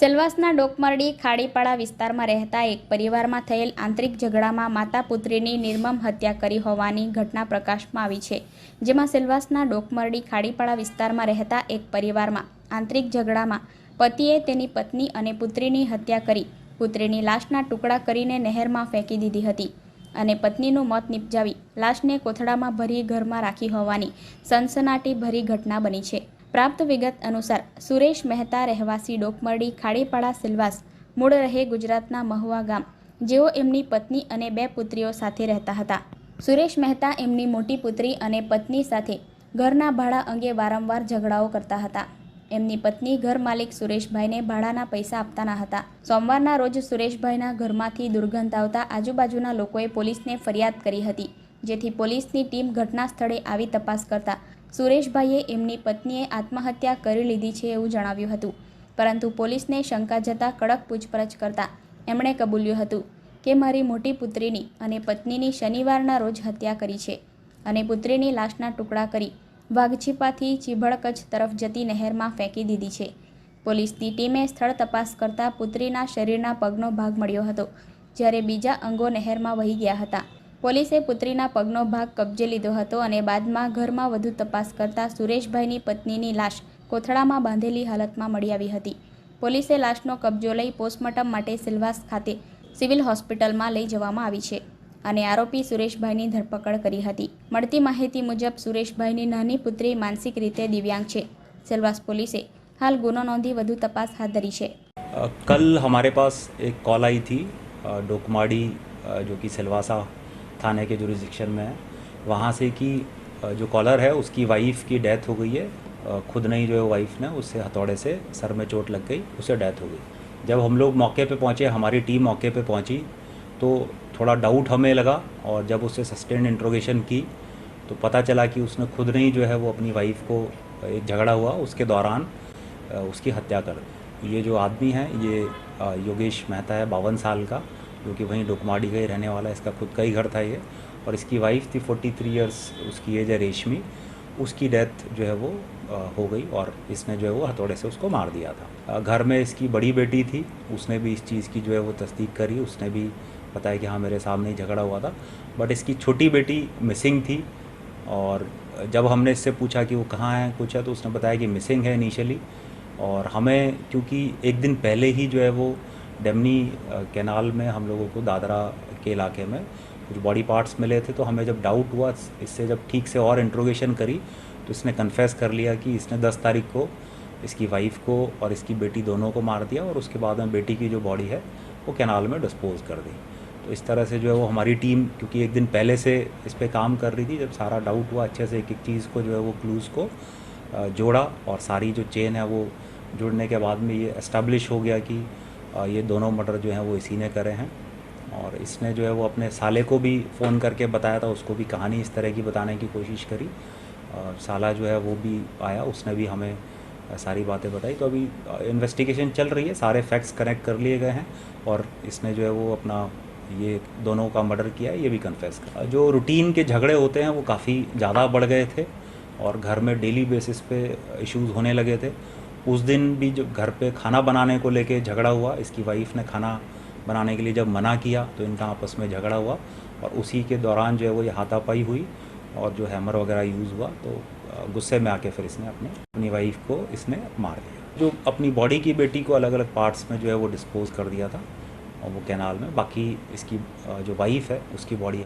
સેલવાસના ડોકમરડી ખાડીપાડા વિસ્તારમાં રહેતા એક પરિવારમાં થયેલ આંતરિક ઝઘડામાં માતા પુત્રીની નિર્મમ હત્યા કરી હોવાની ઘટના પ્રકાશમાં આવી છે। જેમાં સેલવાસના ડોકમરડી ખાડીપાડા વિસ્તારમાં રહેતા એક પરિવારમાં આંતરિક ઝઘડામાં પતિએ તેની પત્ની અને પુત્રીની હત્યા કરી પુત્રીની લાશના ટુકડા કરીને નહેરમાં ફેંકી દીધી હતી અને પત્નીનું મોત નિપજાવી લાશને કોથળામાં ભરી ઘરમાં રાખી હોવાની સનસનાટી ભરી ઘટના બની છે। प्राप्त विगत अनुसार सुरेश मेहता रहवासी डोकमरडी खाड़ीपाड़ा सेलवास मूळ रहे गुजरातना महुआ गाम जेओ एमनी पत्नी अने बे पुत्रीओ साथे रहता हता। सुरेश मेहता एमनी मोटी पुत्री अने पत्नी साथे घरना भाड़ा अंगे वारंवार झगड़ाओ करता हता। एमनी पत्नी घर मालिक सुरेशभाईने भाड़ाना पैसा आपता न हता। सोमवारना रोज सुरेशभाईना घरमांथी दुर्गंध आवता आजुबाजुना लोकोए पोलीसने फरियाद करी हती, जेथी पोलीसनी टीम घटना स्थळे आवी तपास करता सुरेशभाईए एमनी पत्नीए आत्महत्या करी लीधी छे एवुं जणाव्युं हतुं। परंतु पोलीसने शंका जता कड़क पूछपरछ करता एमणे कबूल्युं हतुं के मारी मोटी पुत्रीनी अने पत्नीनी शनिवारना रोज हत्या करी छे अने पुत्रीनी लाशना टुकड़ा करी वाघछीपाथी चीभड़कच्छ तरफ जती नहेरमां फेंकी दीधी छे। पोलीसनी टीमे स्थळ तपास करता पुत्रीना शरीरना पगनो भाग मळ्यो हतो, ज्यारे बीजा अंगो नहेरमां वही गया हता। पोलीसे पुत्रीना पगनो भाग कब्जे लीधो हतो अने बादमां घरमां वधु तपास करता सुरेशभाईनी पत्नीनी लाश कोथळामां बांधेली हालतमां मळी आवी हती। पोलीसे लाशनो कब्जो लई पोस्टमोर्टम माटे सिलवास खाते सिविल होस्पिટલમાં લઈ જવામાં આવી છે અને આરોપી સુરેશભાઈની ધરપકડ કરી હતી। મળતી માહિતી મુજબ સુરેશભાઈની નાની પુત્રી માનસિક રીતે દિવ્યાંગ છે। સિલવાસ પોલીસે હાલ ગુનો નોંધી વધુ તપાસ હાથ ધરી છે। कल हमारे पास एक कॉल आई थी डोकमाड़ी जो कि सिलवासा थाने के जुरिस्डिक्शन में है, वहाँ से कि जो कॉलर है उसकी वाइफ की डेथ हो गई है। खुद नहीं जो है वाइफ ने उससे हथौड़े से सर में चोट लग गई, उससे डेथ हो गई। जब हम लोग मौके पे पहुँचे, हमारी टीम मौके पे पहुँची तो थोड़ा डाउट हमें लगा और जब उससे सस्टेन्ड इंट्रोगेशन की तो पता चला कि उसने खुद नहीं जो है वो अपनी वाइफ को एक झगड़ा हुआ उसके दौरान उसकी हत्या कर दी। ये जो आदमी है ये योगेश मेहता है, 52 साल का, जो कि वहीं डोकमाड़ी का ही रहने वाला है। इसका खुद का ही घर था ये, और इसकी वाइफ थी 43 इयर्स उसकी एज है रेशमी, उसकी डेथ जो है वो हो गई और इसने जो है वो हथौड़े से उसको मार दिया था। घर में इसकी बड़ी बेटी थी, उसने भी इस चीज़ की जो है वो तस्दीक करी, उसने भी बताया कि हाँ मेरे सामने ही झगड़ा हुआ था। बट इसकी छोटी बेटी मिसिंग थी और जब हमने इससे पूछा कि वो कहाँ है कुछ है तो उसने बताया कि मिसिंग है इनिशियली। और हमें क्योंकि एक दिन पहले ही जो है वो डेमनी कैनाल में हम लोगों को दादरा के इलाके में कुछ बॉडी पार्ट्स मिले थे, तो हमें जब डाउट हुआ इससे जब ठीक से और इंट्रोगेशन करी तो इसने कन्फेस कर लिया कि इसने 10 तारीख को इसकी वाइफ को और इसकी बेटी दोनों को मार दिया और उसके बाद में बेटी की जो बॉडी है वो कैनाल में डिस्पोज कर दी। तो इस तरह से जो है वो हमारी टीम क्योंकि एक दिन पहले से इस पर काम कर रही थी, जब सारा डाउट हुआ अच्छे से एक एक चीज़ को जो है वो क्लूज़ को जोड़ा और सारी जो चेन है वो जुड़ने के बाद में ये एस्टेब्लिश हो गया कि ये दोनों मर्डर जो हैं वो इसी ने करे हैं। और इसने जो है वो अपने साले को भी फ़ोन करके बताया था, उसको भी कहानी इस तरह की बताने की कोशिश करी और साला जो है वो भी आया, उसने भी हमें सारी बातें बताई। तो अभी इन्वेस्टिगेशन चल रही है, सारे फैक्ट्स कनेक्ट कर लिए गए हैं और इसने जो है वो अपना ये दोनों का मर्डर किया है, ये भी कन्फेस कर। जो रूटीन के झगड़े होते हैं वो काफ़ी ज़्यादा बढ़ गए थे और घर में डेली बेसिस पे इश्यूज़ होने लगे थे। उस दिन भी जो घर पे खाना बनाने को लेके झगड़ा हुआ, इसकी वाइफ ने खाना बनाने के लिए जब मना किया तो इनका आपस में झगड़ा हुआ और उसी के दौरान जो है वो ये हाथापाई हुई और जो हैमर वगैरह यूज़ हुआ। तो गुस्से में आके फिर इसने अपनी वाइफ को इसने मार दिया। जो अपनी बॉडी की बेटी को अलग अलग पार्ट्स में जो है वो डिस्पोज कर दिया था और वो कैनाल में, बाकी इसकी जो वाइफ है उसकी बॉडी